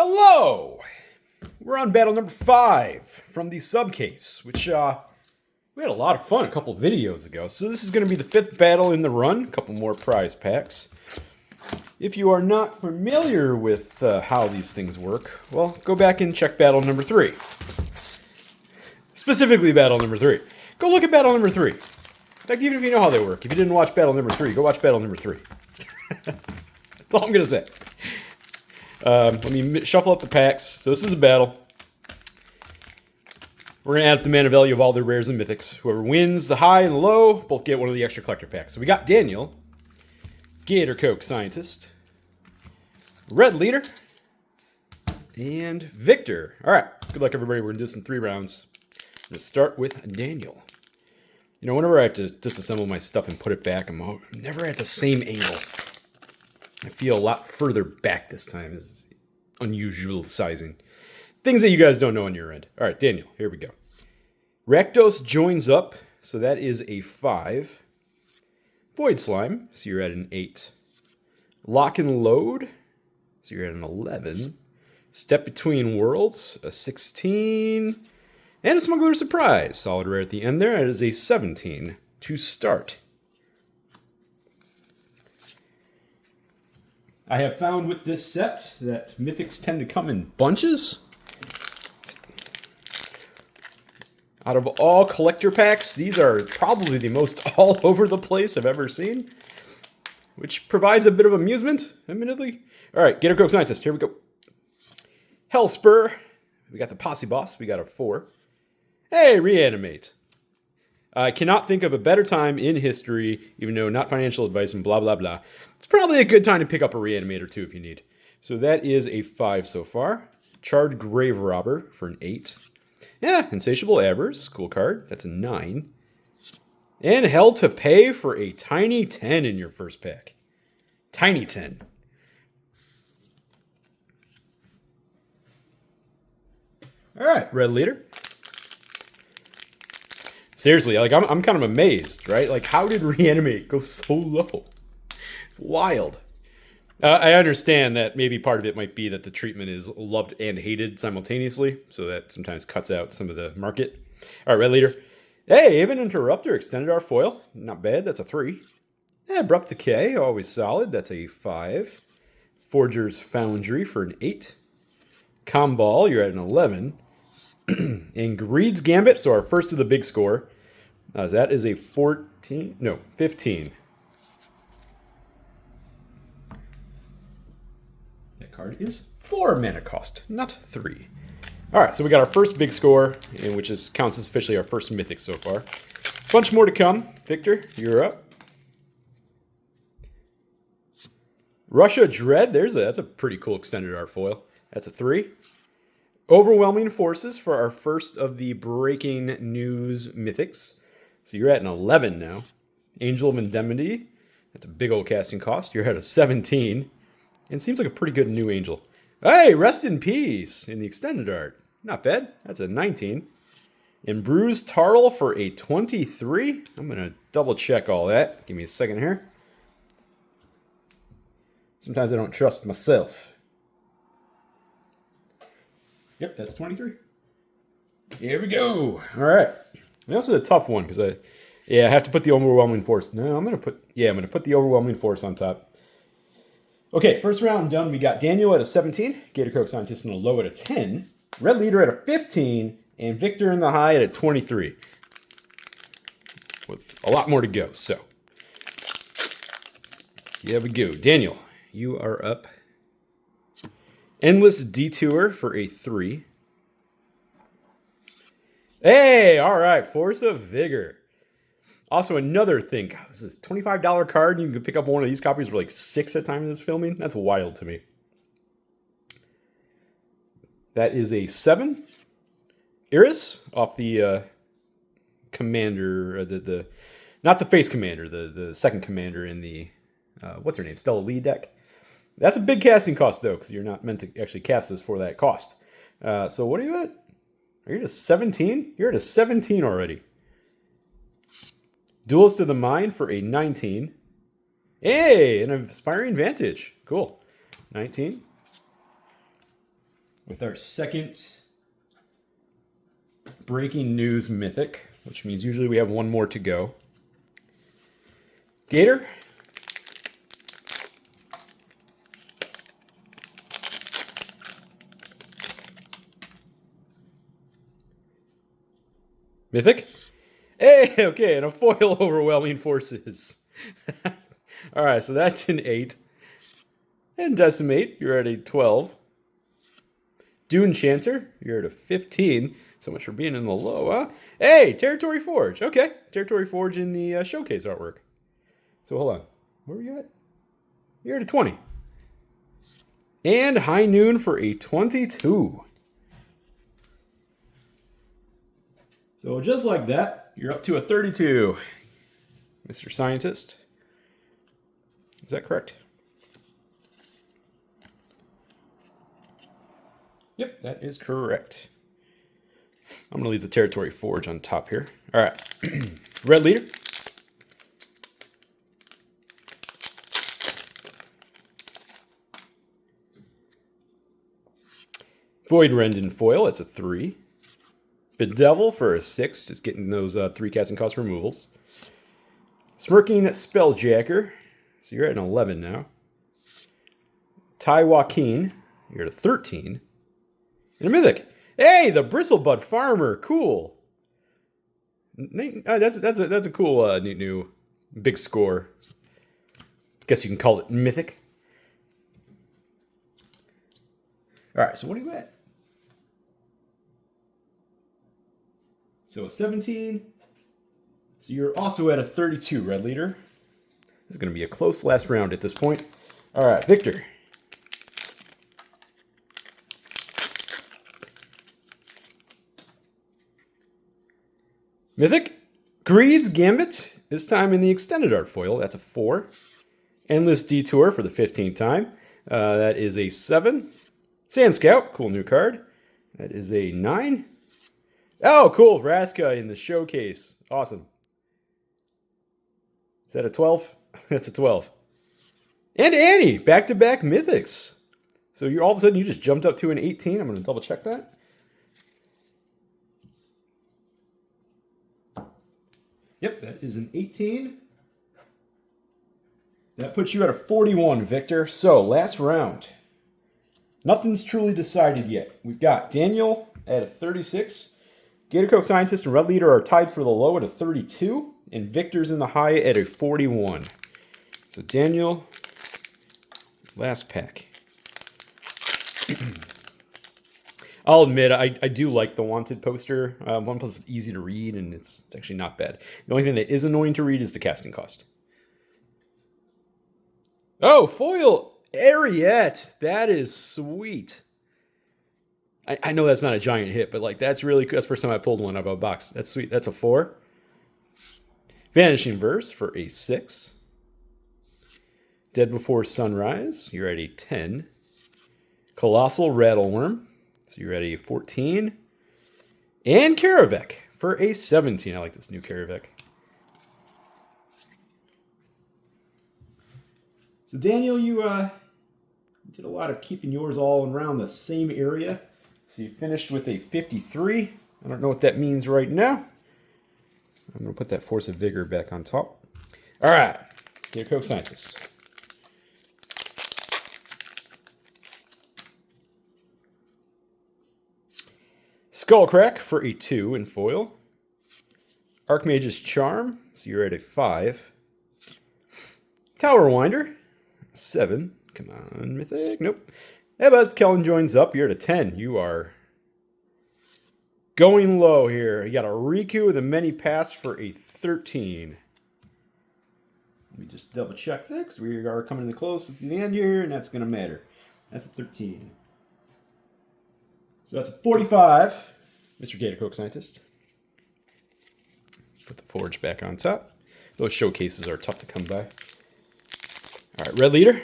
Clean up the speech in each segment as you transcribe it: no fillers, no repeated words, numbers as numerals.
Hello! We're on battle number 5 from the subcase, which we had a lot of fun a couple videos ago. So this is going to be the 5th battle in the run, a couple more prize packs. If you are not familiar with how these things work, well, go back and check battle number 3. Specifically battle number 3. Go look at battle number 3. In fact, even if you know how they work, if you didn't watch battle number 3, go watch battle number 3. That's all I'm going to say. Let me shuffle up the packs. So this is a battle. We're going to add up the mana value of all the rares and mythics. Whoever wins the high and the low both get one of the extra collector packs. So we got Daniel, Gator Coke Scientist, Red Leader, and Victor. All right, good luck everybody. We're going to do some 3 rounds. Let's start with Daniel. You know, whenever I have to disassemble my stuff and put it back, I'm never at the same angle. I feel a lot further back this time. This is unusual sizing. Things that you guys don't know on your end. All right, Daniel, here we go. Rakdos joins up, so that is a 5. Void Slime, so you're at an 8. Lock and Load, so you're at an 11. Step Between Worlds, a 16. And a Smuggler Surprise, solid rare at the end there. That is a 17 to start. I have found with this set that mythics tend to come in bunches. Out of all collector packs, these are probably the most all over the place I've ever seen, which provides a bit of amusement, admittedly. All right, Gator Coke Scientist, here we go. Hellspur, we got the Posse Boss, we got a 4. Hey, Reanimate. I cannot think of a better time in history, even though not financial advice and blah, blah, blah. It's probably a good time to pick up a Reanimator, too, if you need. So that is a 5 so far. Charred Grave Robber for an 8. Yeah, Insatiable Avarice, cool card. That's a 9. And Hell to Pay for a tiny 10 in your first pack. Tiny 10. All right, Red Leader. Seriously, like I'm kind of amazed, right? Like, how did Reanimate go so low? It's wild. I understand that maybe part of it might be that the treatment is loved and hated simultaneously, so that sometimes cuts out some of the market. All right, Red Leader. Hey, Aven Interrupter, extended our foil. Not bad, that's a 3. Abrupt Decay, always solid. That's a 5. Forger's Foundry for an 8. Comball, you're at an 11. And Greed's Gambit, so our first of the big score. That is a 14, no, 15. That card is 4 mana cost, not 3. All right, so we got our first big score, and which counts as officially our first mythic so far. Bunch more to come. Victor, you're up. Russia Dread, that's a pretty cool extended art foil. That's a 3. Overwhelming Forces for our first of the breaking news mythics. So you're at an 11 now. Angel of Indemnity. That's a big old casting cost. You're at a 17. And seems like a pretty good new angel. Hey, Rest in Peace in the extended art. Not bad. That's a 19. And Bruised Tarl for a 23. I'm going to double check all that. Give me a second here. Sometimes I don't trust myself. Yep, that's 23. Here we go. All right. This is a tough one because I have to put the Overwhelming Force. No, I'm going to put the Overwhelming Force on top. Okay, first round done. We got Daniel at a 17, Gator Coke Scientist in a low at a 10, Red Leader at a 15, and Victor in the high at a 23. With a lot more to go, so. Here we go. Daniel, you are up. Endless Detour for a 3. Hey, all right, Force of Vigor. Also, another thing, God, this is a $25 card, and you can pick up one of these copies for like 6 at time of this filming. That's wild to me. That is a 7. Iris off the commander, not the face commander, the second commander in the what's her name, Stella Lee deck. That's a big casting cost, though, because you're not meant to actually cast this for that cost. So what are you at? Are you at a 17? You're at a 17 already. Duelist of the Mind for a 19. Hey, an Aspiring Vantage. Cool. 19. with our second breaking news mythic, which means usually we have one more to go. Gator. Mythic. Hey, okay, and a foil overwhelming forces. All right, so that's an 8. And Decimate, you're at a 12. Dune Chanter, you're at a 15. So much for being in the low, huh? Hey, Territory Forge. Okay, Territory Forge in the showcase artwork. So hold on. Where are you at? You're at a 20. And High Noon for a 22. So just like that, you're up to a 32, Mr. Scientist. Is that correct? Yep, that is correct. I'm going to leave the Territory Forge on top here. All right. Red Leader. Void Rend in foil, that's a 3. Bedevil for a 6, just getting those 3 casting cost removals. Smirking Spelljacker, so you're at an 11 now. Ty Joaquin, you're at a 13. And a Mythic. Hey, the Bristlebud Farmer, cool. That's a cool new big score. Guess you can call it Mythic. All right, so what are you at? So a 17. So you're also at a 32, Red Leader. This is going to be a close last round at this point. All right, Victor. Mythic. Greed's Gambit. This time in the extended art foil. That's a 4. Endless Detour for the 15th time. That is a 7. Sand Scout. Cool new card. That is a 9. Oh, cool. Vraska in the showcase. Awesome. Is that a 12? That's a 12. And Annie, back-to-back mythics. So you're all of a sudden you just jumped up to an 18. I'm going to double check that. Yep, that is an 18. That puts you at a 41, Victor. So, last round. Nothing's truly decided yet. We've got Daniel at a 36. Gator Coke Scientist and Red Leader are tied for the low at a 32. And Victor's in the high at a 41. So Daniel, last pack. I'll admit, I do like the Wanted poster. One plus it's easy to read, and it's actually not bad. The only thing that is annoying to read is the casting cost. Oh, foil Ariette. That is sweet. I know that's not a giant hit, but like that's really cool. That's the first time I pulled one out of a box. That's sweet. That's a 4. Vanishing Verse for a 6. Dead Before Sunrise. You're at a 10. Colossal Rattleworm. So you're at a 14. And Karavek for a 17. I like this new Karavek. So Daniel, you did a lot of keeping yours all around the same area. So you finished with a 53. I don't know what that means right now. I'm going to put that Force of Vigor back on top. All right. Here, Coke Scientist. Skullcrack for a 2 in foil. Archmage's Charm. So you're at a 5. Tower Winder. 7. Come on, Mythic. Nope. How about Kellen joins up? You're at a 10. You are going low here. You got a Riku with a many pass for a 13. Let me just double check that because we are coming to close at the end here, and that's going to matter. That's a 13. So that's a 45. Mr. Gator Coke Scientist. Put the Forge back on top. Those showcases are tough to come by. All right, Red Leader.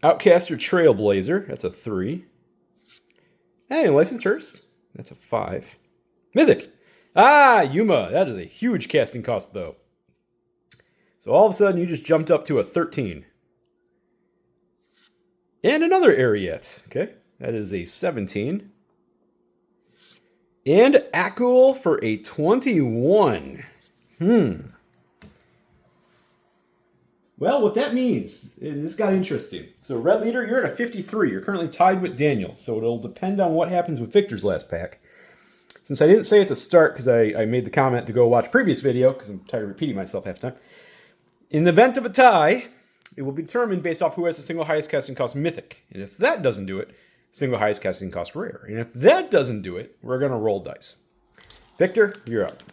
Outcaster Trailblazer, that's a 3. Hey, Licensed Hearse, that's a 5. Mythic. Ah, Yuma, that is a huge casting cost, though. So all of a sudden, you just jumped up to a 13. And another Ariete. Okay, that is a 17. And Akul for a 21. Well, what that means, and this got interesting. So, Red Leader, you're at a 53. You're currently tied with Daniel. So, it'll depend on what happens with Victor's last pack. Since I didn't say at the start, because I made the comment to go watch previous video, because I'm tired of repeating myself half the time. In the event of a tie, it will be determined based off who has the single highest casting cost mythic. And if that doesn't do it, single highest casting cost rare. And if that doesn't do it, we're going to roll dice. Victor, you're up.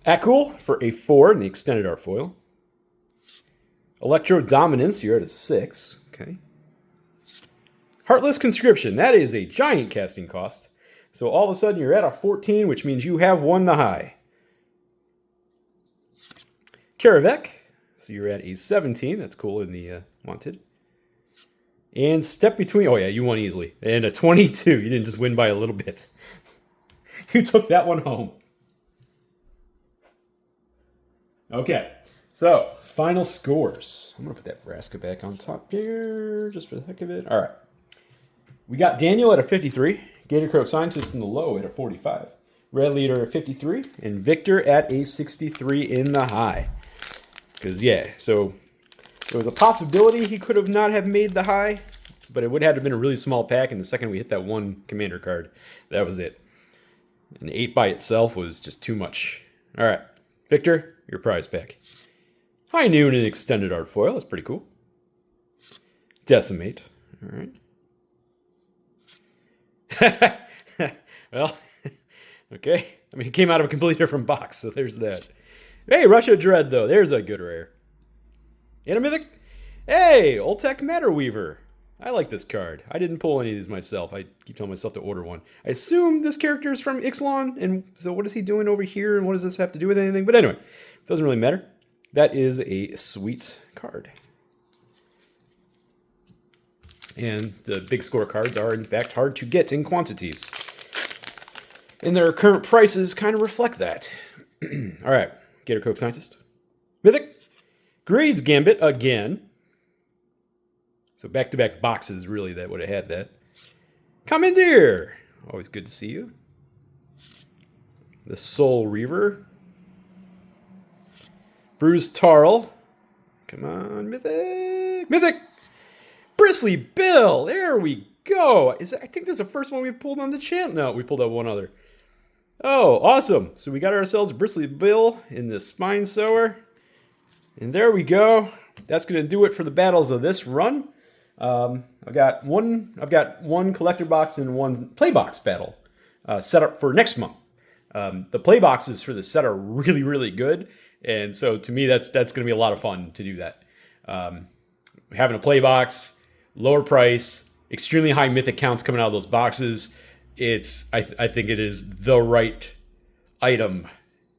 Akul for a 4 in the extended art foil. Electro Dominance, you're at a 6. Okay. Heartless Conscription, that is a giant casting cost. So all of a sudden you're at a 14, which means you have won the high. Karavek, so you're at a 17. That's cool in the wanted. And Step Between, oh yeah, you won easily. And a 22, you didn't just win by a little bit. You took that one home. Okay, so final scores. I'm going to put that Braska back on top here, just for the heck of it. All right. We got Daniel at a 53, Gator Croak Scientist in the low at a 45, Red Leader at 53, and Victor at a 63 in the high. Because, yeah, so there was a possibility he could have not have made the high, but it would have been a really small pack, and the second we hit that one commander card, that was it. An 8 by itself was just too much. All right, Victor, your prize pack. High Noon in extended art foil. That's pretty cool. Decimate. All right. Well, okay. I mean, it came out of a completely different box, so there's that. Hey, Russia Dread, though. There's a good rare. And a mythic. Hey, Oltec Matter Weaver. I like this card. I didn't pull any of these myself. I keep telling myself to order one. I assume this character is from Ixalan, and so what is he doing over here, and what does this have to do with anything? But anyway, it doesn't really matter. That is a sweet card. And the big score cards are, in fact, hard to get in quantities. And their current prices kind of reflect that. All right, Gator Croak Scientist. Mythic. Greed's Gambit again. So back-to-back boxes, really, that would have had that. Commandeer. Always good to see you. The Soul Reaver. Bruised Tarl. Come on, Mythic. Mythic. Bristly Bill. There we go. I think that's the first one we pulled on the channel. No, we pulled out one other. Oh, awesome. So we got ourselves a Bristly Bill in the Spine Sower. And there we go. That's going to do it for the battles of this run. I've got one collector box and one play box battle set up for next month. The play boxes for this set are really, really good. And so to me, that's going to be a lot of fun to do that. Having a play box, lower price, extremely high mythic counts coming out of those boxes. I think it is the right item.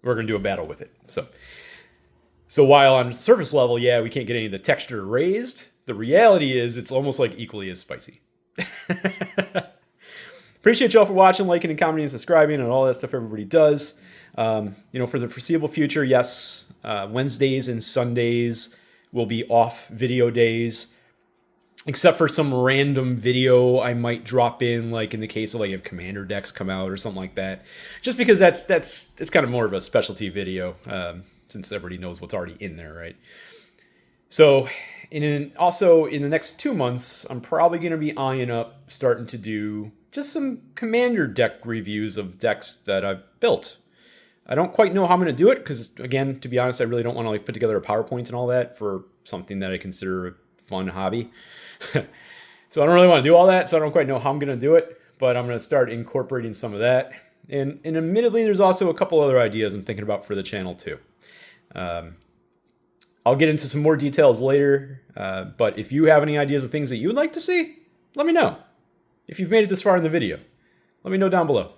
We're going to do a battle with it. So while on surface level, yeah, we can't get any of the texture raised, the reality is it's almost like equally as spicy. Appreciate y'all for watching, liking, and commenting, and subscribing, and all that stuff everybody does. For the foreseeable future, yes, Wednesdays and Sundays will be off video days, except for some random video I might drop in, like in the case of like if Commander decks come out or something like that. Just because it's kind of more of a specialty video, since everybody knows what's already in there, right? So, also in the next 2 months, I'm probably going to be eyeing up starting to do just some Commander deck reviews of decks that I've built. I don't quite know how I'm going to do it because, again, to be honest, I really don't want to like put together a PowerPoint and all that for something that I consider a fun hobby. So I don't really want to do all that, so I don't quite know how I'm going to do it, but I'm going to start incorporating some of that. And admittedly, there's also a couple other ideas I'm thinking about for the channel too. I'll get into some more details later, but if you have any ideas of things that you would like to see, let me know. If you've made it this far in the video, let me know down below.